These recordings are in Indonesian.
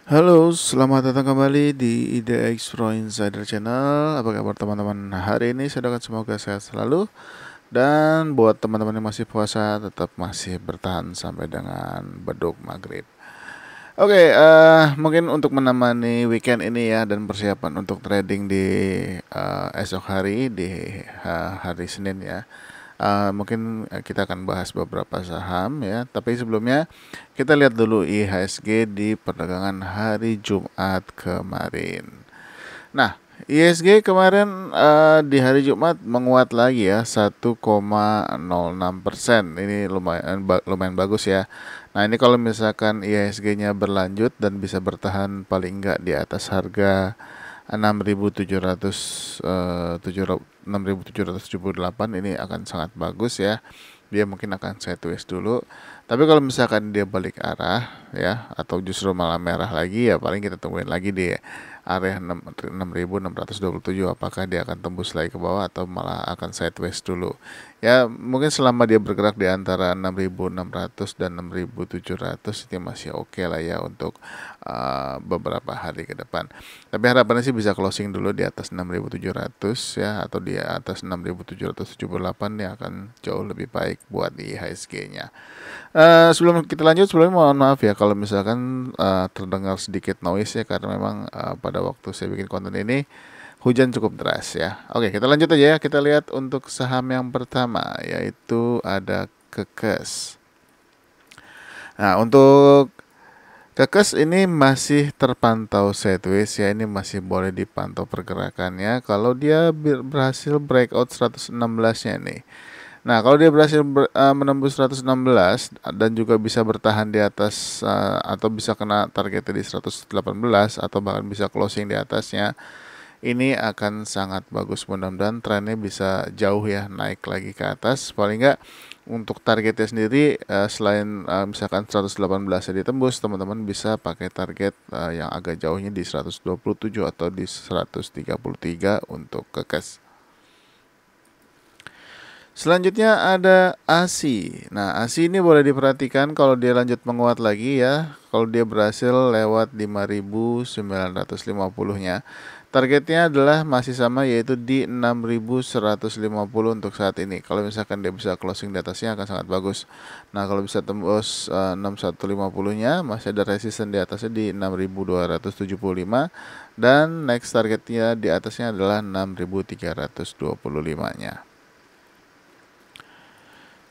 Halo, selamat datang kembali di IDX Pro Insider Channel. Apa kabar teman-teman? Hari ini saya doakan semoga sehat selalu. Dan buat teman-teman yang masih puasa, tetap masih bertahan sampai dengan beduk maghrib. Oke, mungkin untuk menemani weekend ini ya dan persiapan untuk trading di esok hari di hari Senin ya. Mungkin kita akan bahas beberapa saham ya, tapi sebelumnya kita lihat dulu IHSG di perdagangan hari Jumat kemarin. Nah, ISG kemarin di hari Jumat menguat lagi ya 1,06%. Ini lumayan bagus ya. Nah, ini kalau misalkan ISG-nya berlanjut dan bisa bertahan paling enggak di atas harga 6.700 6.778 ini akan sangat bagus ya. Dia mungkin akan sideways dulu. Tapi kalau misalkan dia balik arah ya atau justru malah merah lagi ya paling kita tungguin lagi di area 6.627 apakah dia akan tembus lagi ke bawah atau malah akan sideways dulu. Ya, mungkin selama dia bergerak di antara 6.600 dan 6.700 itu masih oke lah ya untuk beberapa hari ke depan. Tapi harapannya sih bisa closing dulu di atas 6.700 ya atau di atas 6.778 ya akan jauh lebih baik buat di IHSG-nya. Sebelum kita lanjut, sebelumnya mohon maaf ya kalau misalkan terdengar sedikit noise ya karena memang pada waktu saya bikin konten ini hujan cukup deras ya. Oke, kita lanjut aja ya. Kita lihat untuk saham yang pertama yaitu ada Kekes. Nah, untuk Kekes ini masih terpantau sideways ya, ini masih boleh dipantau pergerakannya kalau dia berhasil breakout 116-nya nih. Nah, kalau dia berhasil menembus 116 dan juga bisa bertahan di atas atau bisa kena targetnya di 118 atau bahkan bisa closing di atasnya, ini akan sangat bagus. Mudah-mudahan trennya bisa jauh ya naik lagi ke atas. Paling enggak untuk targetnya sendiri selain misalkan 118 ya ditembus, teman-teman bisa pakai target yang agak jauhnya di 127 atau di 133 untuk Kekes. Selanjutnya ada ASI. Nah, ASI ini boleh diperhatikan kalau dia lanjut menguat lagi ya. Kalau dia berhasil lewat 5.950-nya. Targetnya adalah masih sama yaitu di 6.150 untuk saat ini. Kalau misalkan dia bisa closing di atasnya akan sangat bagus. Nah, kalau bisa tembus 6.150-nya masih ada resisten di atasnya di 6.275 dan next targetnya di atasnya adalah 6.325-nya.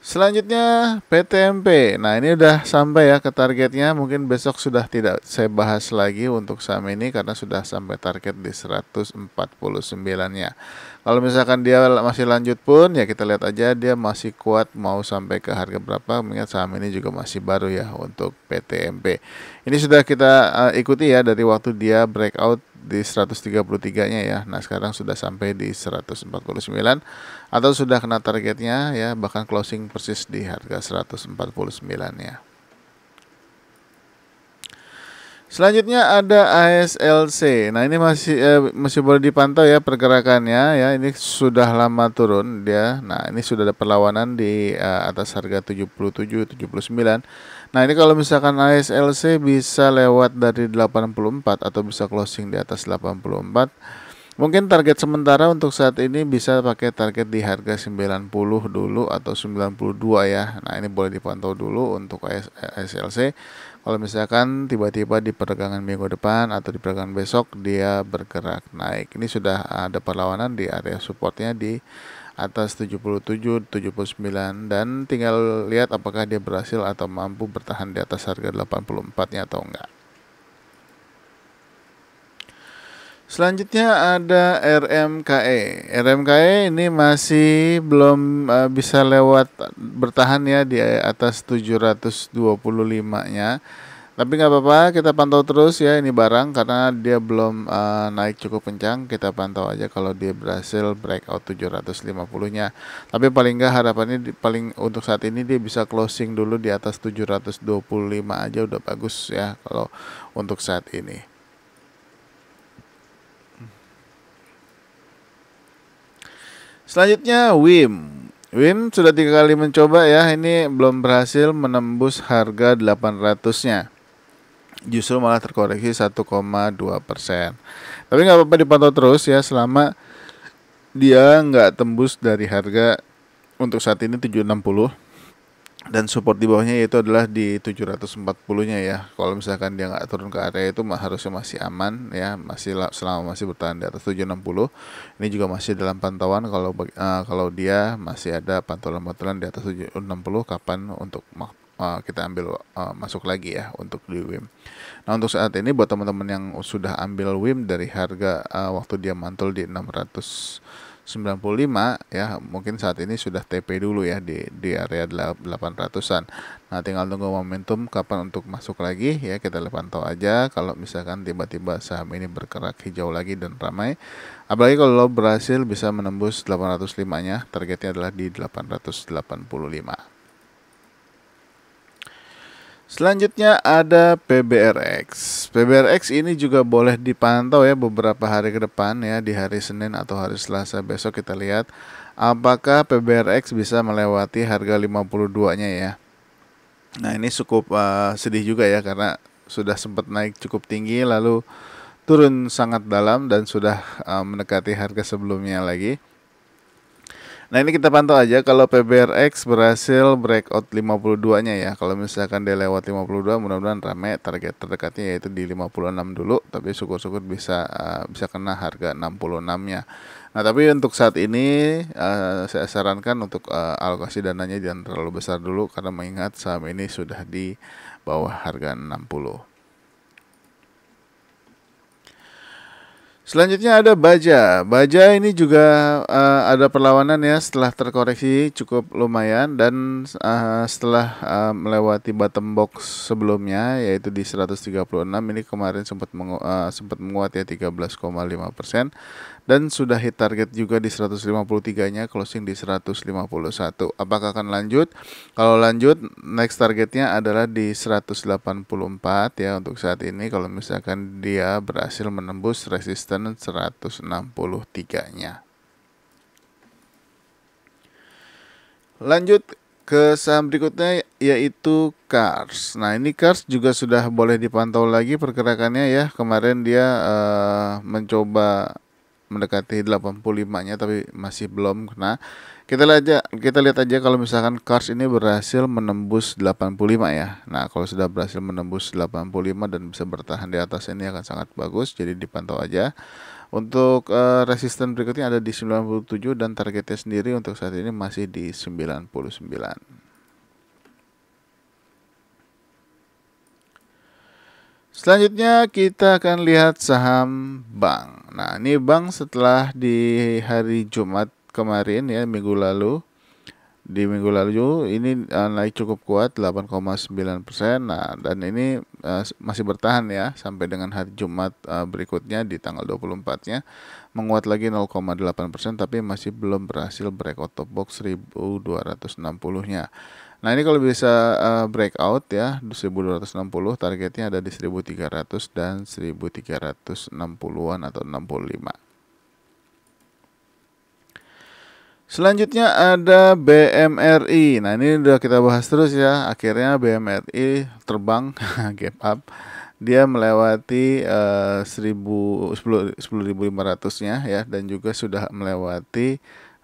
Selanjutnya PTMP. Nah, ini udah sampai ya ke targetnya. Mungkin besok sudah tidak saya bahas lagi untuk saham ini karena sudah sampai target di 149-nya. Kalau misalkan dia masih lanjut pun ya kita lihat aja dia masih kuat mau sampai ke harga berapa. Mengingat saham ini juga masih baru ya untuk PTMP. Ini sudah kita ikuti ya dari waktu dia breakout di 133-nya ya. Nah, sekarang sudah sampai di 149 atau sudah kena targetnya ya, bahkan closing persis di harga 149-nya. Selanjutnya ada ASLC. Nah, ini masih boleh dipantau ya pergerakannya ya. Ini sudah lama turun dia. Nah, ini sudah ada perlawanan di atas harga 77, 79. Nah, ini kalau misalkan ASLC bisa lewat dari 84 atau bisa closing di atas 84. Mungkin target sementara untuk saat ini bisa pakai target di harga 90 dulu atau 92 ya. Nah, ini boleh dipantau dulu untuk ASLC. Kalau misalkan tiba-tiba di perdagangan minggu depan atau di perdagangan besok dia bergerak naik. Ini sudah ada perlawanan di area supportnya di atas 77, 79 dan tinggal lihat apakah dia berhasil atau mampu bertahan di atas harga 84-nya atau enggak. Selanjutnya ada RMKE. RMKE ini masih belum bisa lewat bertahan ya di atas 725-nya. Tapi nggak apa-apa, kita pantau terus ya ini barang karena dia belum naik cukup kencang. Kita pantau aja kalau dia berhasil breakout 750-nya. Tapi paling nggak harapannya paling untuk saat ini dia bisa closing dulu di atas 725 aja udah bagus ya kalau untuk saat ini. Selanjutnya WIM. WIM sudah 3 kali mencoba ya, ini belum berhasil menembus harga 800-nya. justru malah terkoreksi 1,2%. Tapi nggak apa-apa dipantau terus ya selama dia nggak tembus dari harga untuk saat ini 760 dan support di bawahnya yaitu adalah di 740-nya ya. Kalau misalkan dia nggak turun ke area itu harusnya masih aman ya, selama masih bertahan di atas 760. Ini juga masih dalam pantauan kalau dia masih ada pantulan-pantulan di atas 760 kapan untuk kita ambil masuk lagi ya untuk di WIM. Nah, untuk saat ini buat teman-teman yang sudah ambil WIM dari harga waktu dia mantul di 695 ya, mungkin saat ini sudah TP dulu ya di area 800-an. Nah, tinggal tunggu momentum kapan untuk masuk lagi ya, kita pantau aja. Kalau misalkan tiba-tiba saham ini bergerak hijau lagi dan ramai, apalagi kalau berhasil bisa menembus 805-nya, targetnya adalah di 885. Selanjutnya ada PBRX. PBRX ini juga boleh dipantau ya beberapa hari ke depan ya, di hari Senin atau hari Selasa besok kita lihat apakah PBRX bisa melewati harga 52-nya ya. Nah, ini cukup sedih juga ya karena sudah sempat naik cukup tinggi lalu turun sangat dalam dan sudah mendekati harga sebelumnya lagi. Nah, ini kita pantau aja kalau PBRX berhasil breakout 52-nya ya. Kalau misalkan dia lewat 52, mudah-mudahan rame. Target terdekatnya yaitu di 56 dulu, tapi syukur-syukur bisa kena harga 66-nya. Nah, tapi untuk saat ini saya sarankan untuk alokasi dananya jangan terlalu besar dulu karena mengingat saham ini sudah di bawah harga 60. Selanjutnya ada Baja. Baja ini juga ada perlawanan ya setelah terkoreksi cukup lumayan dan setelah melewati bottom box sebelumnya yaitu di 136, ini kemarin sempat menguat ya 13,5% dan sudah hit target juga di 153-nya, closing di 151. Apakah akan lanjut? Kalau lanjut, next targetnya adalah di 184 ya untuk saat ini. Kalau misalkan dia berhasil menembus resisten 163-nya. Lanjut ke saham berikutnya yaitu Kars. Nah, ini Kars juga sudah boleh dipantau lagi pergerakannya ya. Kemarin dia mencoba mendekati 85-nya tapi masih belum kena. Kita lihat aja kalau misalkan Kars ini berhasil menembus 85 ya. Nah, kalau sudah berhasil menembus 85 dan bisa bertahan di atas ini akan sangat bagus, jadi dipantau aja. Untuk resisten berikutnya ada di 97 dan targetnya sendiri untuk saat ini masih di 99. Selanjutnya kita akan lihat saham bank. Nah, ini bank setelah di hari Jumat kemarin ya, minggu lalu ini naik cukup kuat 8,9%. Nah, dan ini masih bertahan ya sampai dengan hari Jumat berikutnya di tanggal 24-nya menguat lagi 0,8% tapi masih belum berhasil breakout top box 1260-nya. Nah, ini kalau bisa breakout ya 1260, targetnya ada di 1300 dan 1360-an atau 65. Selanjutnya ada BMRI. Nah, ini udah kita bahas terus ya. Akhirnya BMRI terbang gap up. Dia melewati 10.500-nya ya dan juga sudah melewati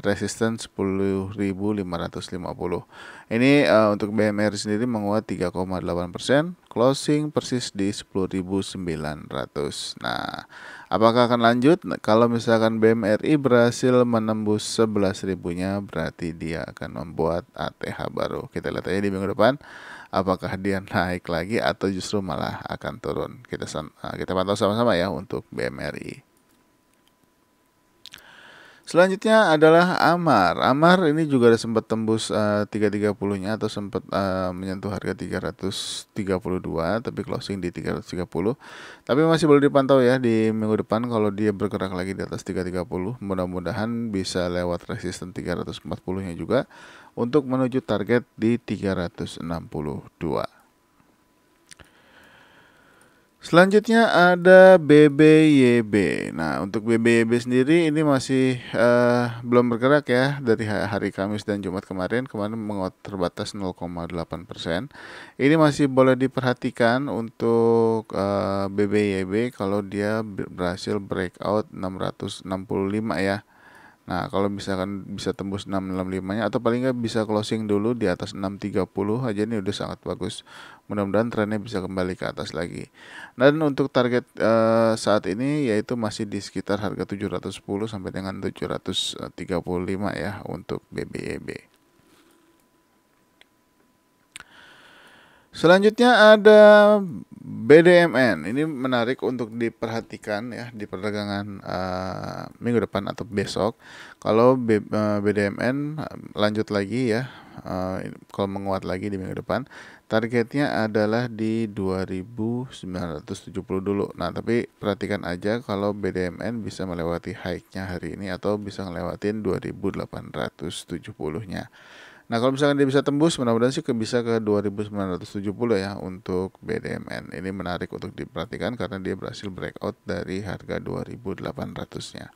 resisten 10.550. Ini untuk BMRI sendiri menguat 3,8%, closing persis di 10.900. Nah, apakah akan lanjut? Kalau misalkan BMRI berhasil menembus 11.000-nya, berarti dia akan membuat ATH baru. Kita lihat aja di minggu depan apakah dia naik lagi atau justru malah akan turun. Kita pantau sama-sama ya untuk BMRI. Selanjutnya adalah Amar. Amar ini juga ada sempat tembus 330-nya atau sempat menyentuh harga 332 tapi closing di 330. Tapi masih boleh dipantau ya di minggu depan kalau dia bergerak lagi di atas 330. Mudah-mudahan bisa lewat resisten 340-nya juga untuk menuju target di 362. Selanjutnya ada BBYB. Nah, untuk BBYB sendiri ini masih belum bergerak ya dari hari Kamis dan Jumat kemarin. Kemarin menguat terbatas 0,8%. Ini masih boleh diperhatikan untuk BBYB kalau dia berhasil breakout 665 ya. Nah, kalau misalkan bisa tembus 665-nya atau paling nggak bisa closing dulu di atas 630 aja, ini udah sangat bagus. Mudah-mudahan trennya bisa kembali ke atas lagi. Dan untuk target saat ini yaitu masih di sekitar harga 710 sampai dengan 735 ya untuk BBYB. Selanjutnya ada BDMN. Ini menarik untuk diperhatikan ya di perdagangan minggu depan atau besok. Kalau BDMN lanjut lagi ya, kalau menguat lagi di minggu depan, targetnya adalah di 2.970 dulu. Nah, tapi perhatikan aja kalau BDMN bisa melewati high-nya hari ini atau bisa ngelewatin 2.870-nya. Nah, kalau misalkan dia bisa tembus, mudah-mudahan sih bisa ke 2.970 ya untuk BDMN. Ini menarik untuk diperhatikan karena dia berhasil breakout dari harga 2.800-nya.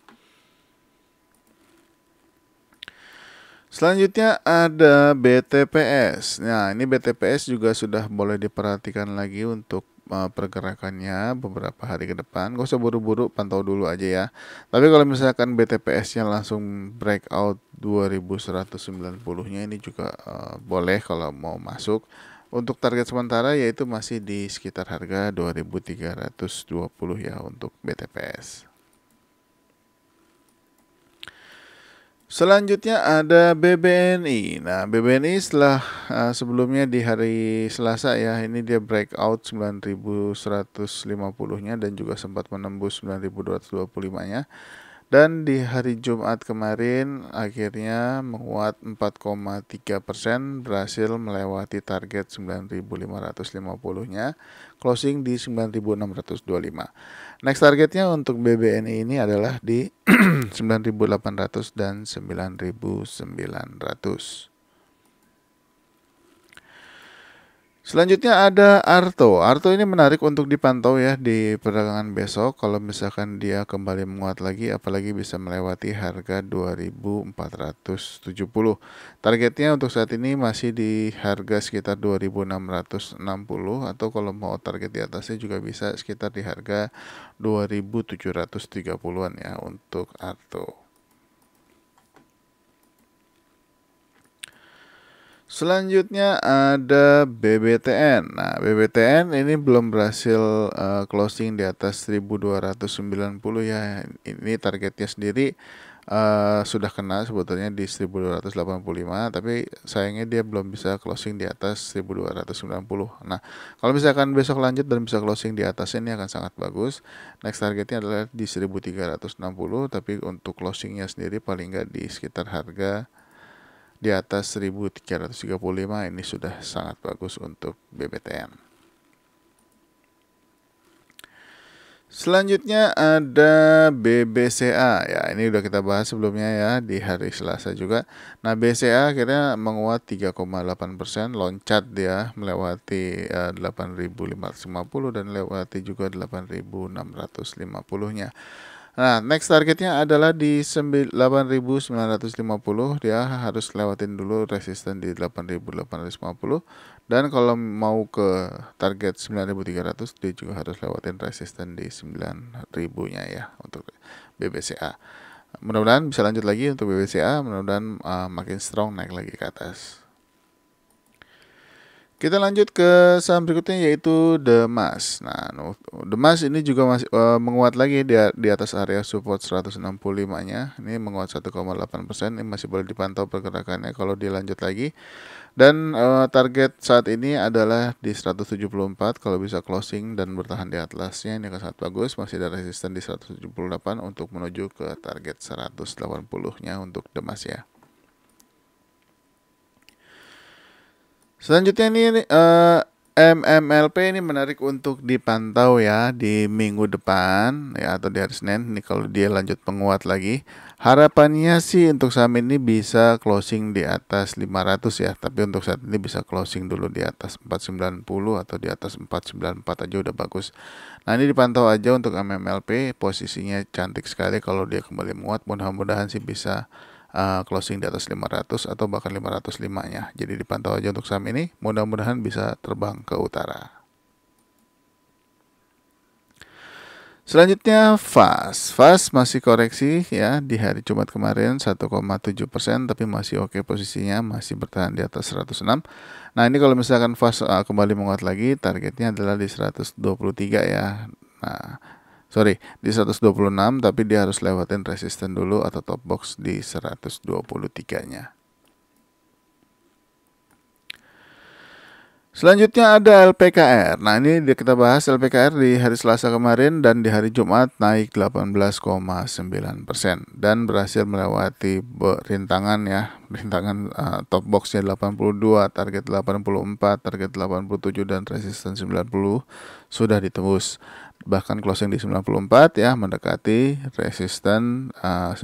Selanjutnya ada BTPS. Nah, ini BTPS juga sudah boleh diperhatikan lagi untuk pergerakannya beberapa hari ke depan. Gak usah buru-buru, pantau dulu aja ya. Tapi kalau misalkan BTPS-nya langsung breakout 2190-nya ini juga boleh kalau mau masuk. Untuk target sementara yaitu masih di sekitar harga 2320 ya untuk BTPS. Selanjutnya ada BBNI. Nah, BBNI setelah sebelumnya di hari Selasa ya, ini dia breakout 9.150-nya dan juga sempat menembus 9.225-nya. Dan di hari Jumat kemarin akhirnya menguat 4,3%, berhasil melewati target 9.550-nya, closing di 9.625. Next targetnya untuk BBNI ini adalah di 9.800 dan 9.900. Selanjutnya ada Arto. Arto ini menarik untuk dipantau ya di perdagangan besok. Kalau misalkan dia kembali menguat lagi, apalagi bisa melewati harga 2.470. Targetnya untuk saat ini masih di harga sekitar 2.660 atau kalau mau target di atasnya juga bisa sekitar di harga 2.730-an ya untuk Arto. Selanjutnya ada BBTN. Nah, BBTN ini belum berhasil closing di atas 1290 ya. Ini targetnya sendiri sudah kena sebetulnya di 1285, tapi sayangnya dia belum bisa closing di atas 1290. Nah, kalau misalkan besok lanjut dan bisa closing di atas ini akan sangat bagus. Next targetnya adalah di 1360, tapi untuk closingnya sendiri paling nggak di sekitar harga di atas 1335, ini sudah sangat bagus untuk BBTN. Selanjutnya ada BBCA ya, ini udah kita bahas sebelumnya ya di hari Selasa juga. Nah, BCA akhirnya menguat 3,8%, loncat dia melewati 8.550 dan lewati juga 8.650-nya. Nah, next targetnya adalah di 8.950. Dia harus lewatin dulu resisten di 8.850. Dan kalau mau ke target 9.300, dia juga harus lewatin resisten di 9.000-nya ya untuk BBCA. Mudah-mudahan bisa lanjut lagi untuk BBCA. Mudah-mudahan makin strong, naik lagi ke atas. Kita lanjut ke saham berikutnya yaitu Demas. Nah, Demas ini juga masih menguat lagi di atas area support 165-nya. Ini menguat 1,8%. Ini masih boleh dipantau pergerakannya kalau dia lanjut lagi. Dan target saat ini adalah di 174. Kalau bisa closing dan bertahan di atasnya ini akan sangat bagus. Masih ada resisten di 178 untuk menuju ke target 180-nya untuk Demas ya. Selanjutnya ini MMLP ini menarik untuk dipantau ya di minggu depan ya atau di hari Senin. Ini kalau dia lanjut menguat lagi, harapannya sih untuk saham ini bisa closing di atas 500 ya, tapi untuk saat ini bisa closing dulu di atas 490 atau di atas 494 aja udah bagus. Nah, ini dipantau aja untuk MMLP, posisinya cantik sekali kalau dia kembali menguat, mudah-mudahan sih bisa closing di atas 500 atau bahkan 505-nya. Jadi dipantau aja untuk saham ini, mudah-mudahan bisa terbang ke utara. Selanjutnya FAS masih koreksi ya di hari Jumat kemarin 1,7%, tapi masih oke posisinya, masih bertahan di atas 106. Nah, ini kalau misalkan FAS kembali menguat lagi, targetnya adalah di 123 ya. Nah, di 126, tapi dia harus lewatin resisten dulu atau top box di 123-nya. Selanjutnya ada LPKR. Nah, ini kita bahas LPKR di hari Selasa kemarin dan di hari Jumat naik 18,9% dan berhasil melewati rintangan ya, rintangan top boxnya 82, target 84, target 87 dan resisten 90 sudah ditembus. Bahkan closing di 94 ya, mendekati resisten 95.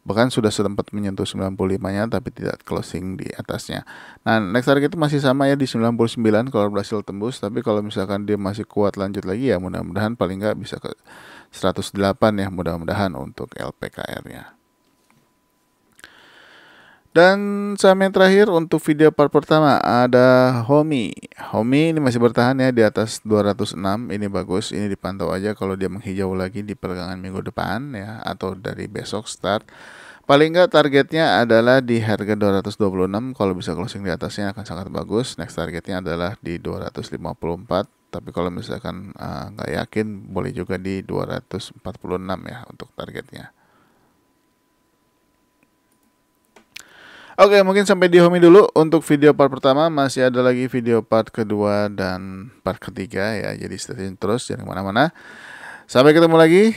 Bahkan sudah sempat menyentuh 95-nya tapi tidak closing di atasnya. Nah, next target itu masih sama ya di 99 kalau berhasil tembus, tapi kalau misalkan dia masih kuat lanjut lagi ya mudah-mudahan paling nggak bisa ke 108 ya, mudah-mudahan untuk LPKR-nya. Dan saham yang terakhir untuk video part pertama ada Homi. Homi ini masih bertahan ya di atas 206. Ini bagus, ini dipantau aja kalau dia menghijau lagi di perdagangan minggu depan ya atau dari besok start. Paling nggak targetnya adalah di harga 226. Kalau bisa closing di atasnya akan sangat bagus. Next targetnya adalah di 254. Tapi kalau misalkan nggak yakin boleh juga di 246 ya untuk targetnya. Oke, mungkin sampai di Homi dulu untuk video part pertama. Masih ada lagi video part kedua dan part ketiga ya. Jadi stay tune terus, jangan kemana-mana. Sampai ketemu lagi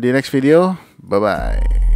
di next video. Bye-bye.